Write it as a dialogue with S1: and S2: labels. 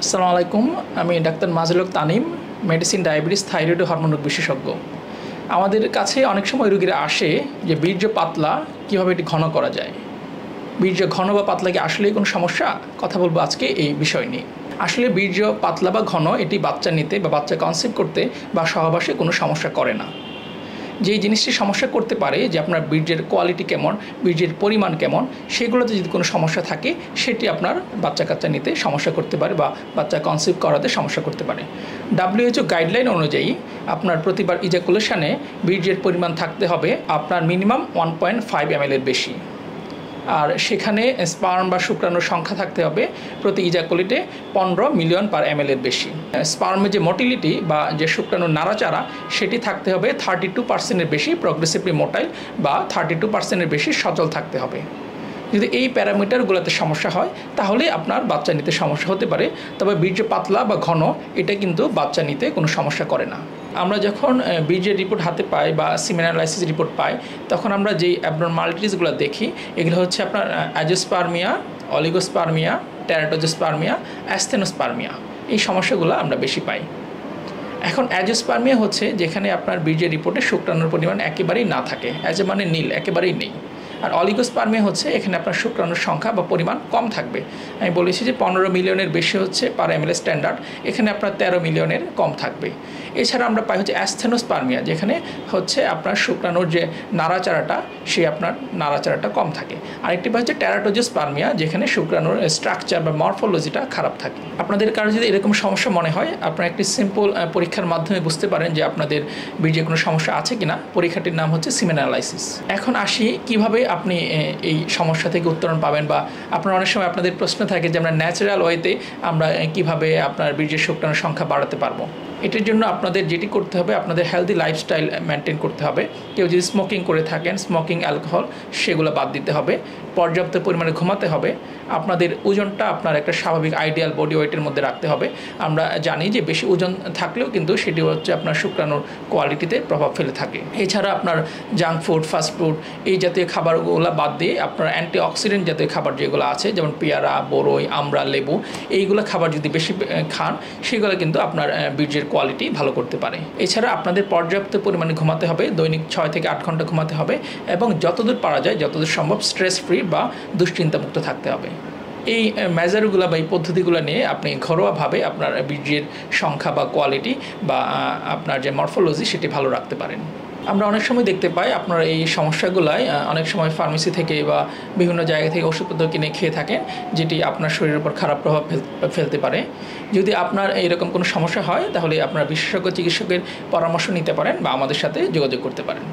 S1: আসসালামু আলাইকুম। আমি doctor Mazluk Tanim, medicine, diabetes, thyroid ও হরমোন রোগ বিশেষজ্ঞ। আমাদের কাছে অনেক সময় রোগীরা আসে যে বীর্য পাতলা কীভাবে এটি ঘন করা যায়। বীর্য ঘন বা পাতলা কি আসলেই কোনো সমস্যা? কথা বলবো আজকে এই বিষয় নিয়ে। আসলে বীর্য পাতলা বা ঘন এটি বাচ্চা নিতে বা বাচ্চা কনসিভ করতে বা সহবাসে কোনো সমস্যা করে না। যেই জিনিসটি সমস্যা করতে পারে যে আপনার বীর্যের কোয়ালিটি কেমন, বীর্যের পরিমাণ কেমন, সেগুলোতে যদি কোনো সমস্যা থাকে সেটি আপনার বাচ্চা কাচ্চা নিতে সমস্যা করতে পারে বা বাচ্চা কনসিভ করাতে সমস্যা করতে পারে। WHO গাইডলাইন অনুযায়ী আপনার প্রতিবার ইজাকুলেশনে বীর্যের পরিমাণ থাকতে হবে আপনার মিনিমাম 1.5 ml এর বেশি। আর সেখানে স্পার্ম বা শুক্রাণুর সংখ্যা থাকতে হবে প্রতি ইজাকুলেটে 15 মিলিয়ন পার ml এর বেশি। স্পার্মের যে মোটিলিটি বা যে শুক্রাণুর নাড়াচাড়া সেটি থাকতে হবে 32% এর বেশি প্রগ্রেসিভলি মোটাইল বা 32% এর বেশি সচল থাকতে হবে। যদি এই প্যারামিটারগুলোতে সমস্যা হয় তাহলে আপনার বাচ্চা নিতে সমস্যা হতে পারে। তবে বীর্য পাতলা বা ঘন এটা কিন্তু বাচ্চা নিতে কোনো সমস্যা করে না। আমরা যখন বীর্যের রিপোর্ট হাতে পাই বা সিমেন অ্যানালাইসিস রিপোর্ট পাই তখন আমরা যেই অ্যাবনরমালিটিসগুলো দেখি এগুলো হচ্ছে আপনার অ্যাজিওস্পার্মিয়া, অলিগোস্পার্মিয়া, টেরাটোজোস্পার্মিয়া, অ্যাসথেনোস্পার্মিয়া। এই সমস্যাগুলো আমরা বেশি পাই। এখন অ্যাজিওস্পার্মিয়া হচ্ছে যেখানে আপনার বীর্যের রিপোর্টে শুক্রাণুর পরিমাণ একেবারেই না থাকে, অ্যাজে মানে নীল, একেবারেই নেই। আর অলিগোস্পার্মিয়া হচ্ছে এখানে আপনার শুক্রাণুর সংখ্যা বা পরিমাণ কম থাকবে। আমি বলেছি যে 15 মিলিয়নের বেশি হচ্ছে পার ml স্ট্যান্ডার্ড, এখানে আপনার 13 মিলিয়নের কম থাকবে। এছাড়া আমরা পাই হচ্ছে অ্যাসথেনোস্পার্মিয়া, যেখানে হচ্ছে আপনার শুক্রাণুর যে নাড়াচাড়াটা সেই আপনার নাড়াচাড়াটা কম থাকে। আরেকটি পাই হচ্ছে টেরাটোজোস্পার্মিয়া, যেখানে শুক্রাণুর স্ট্রাকচার বা মরফোলজিটা খারাপ থাকে। আপনাদের কারো যদি এরকম সমস্যা মনে হয় আপনারা একটি সিম্পল পরীক্ষার মাধ্যমে বুঝতে পারেন যে আপনাদের বীর্যে কোনো সমস্যা আছে কিনা। পরীক্ষাটির নাম হচ্ছে সিমেন অ্যানালাইসিস। এখন আসি কিভাবে আপনি এই সমস্যা থেকে উত্তরণ পাবেন, বা আপনার অনেক সময় আপনাদের প্রশ্ন থাকে যে আমরা ন্যাচারাল ওয়েতে আমরা কিভাবে আপনার বীর্যের শুক্রাণুর সংখ্যা বাড়াতে পারবো। এটির জন্য আপনাদের যেটি করতে হবে, আপনাদের হেলদি লাইফস্টাইল মেনটেন করতে হবে। কেউ যদি স্মোকিং করে থাকেন, স্মোকিং, অ্যালকোহল সেগুলো বাদ দিতে হবে। পর্যাপ্ত পরিমাণে ঘুমাতে হবে। আপনাদের ওজনটা আপনার একটা স্বাভাবিক আইডিয়াল বডি ওয়েটের মধ্যে রাখতে হবে। আমরা জানি যে বেশি ওজন থাকলেও কিন্তু সেটি হচ্ছে আপনার শুক্রাণুর কোয়ালিটিতে প্রভাব ফেলে থাকে। এছাড়া আপনার জাঙ্ক ফুড, ফাস্ট ফুড এই জাতীয় খাবারগুলো বাদ দিয়ে আপনার অ্যান্টিঅক্সিডেন্ট জাতীয় খাবার যেগুলো আছে, যেমন পেয়ারা, বরই, আমড়া, লেবু, এইগুলো খাবার যদি বেশি খান সেগুলো কিন্তু আপনার বীর্যের কোয়ালিটি ভালো করতে পারে। এছাড়া আপনাদের পর্যাপ্ত পরিমাণে ঘুমাতে হবে, দৈনিক 6 থেকে 8 ঘন্টা ঘুমাতে হবে এবং যতদূর পারা যায়, যতদূর সম্ভব স্ট্রেস ফ্রি বা দুশ্চিন্তামুক্ত থাকতে হবে। এই মেজারগুলো বা এই পদ্ধতিগুলো নিয়ে আপনি ঘরোয়াভাবে আপনার বীর্যের সংখ্যা বা কোয়ালিটি বা আপনার যে মরফোলজি সেটি ভালো রাখতে পারেন। আমরা অনেক সময় দেখতে পাই আপনার এই সমস্যাগুলাই অনেক সময় ফার্মেসি থেকে বা বিভিন্ন জায়গা থেকে ওষুধপত্র কিনে খেয়ে থাকেন, যেটি আপনার শরীরের উপর খারাপ প্রভাব ফেলতে পারে। যদি আপনার এইরকম কোনো সমস্যা হয় তাহলে আপনার বিশেষজ্ঞ চিকিৎসকের পরামর্শ নিতে পারেন বা আমাদের সাথে যোগাযোগ করতে পারেন।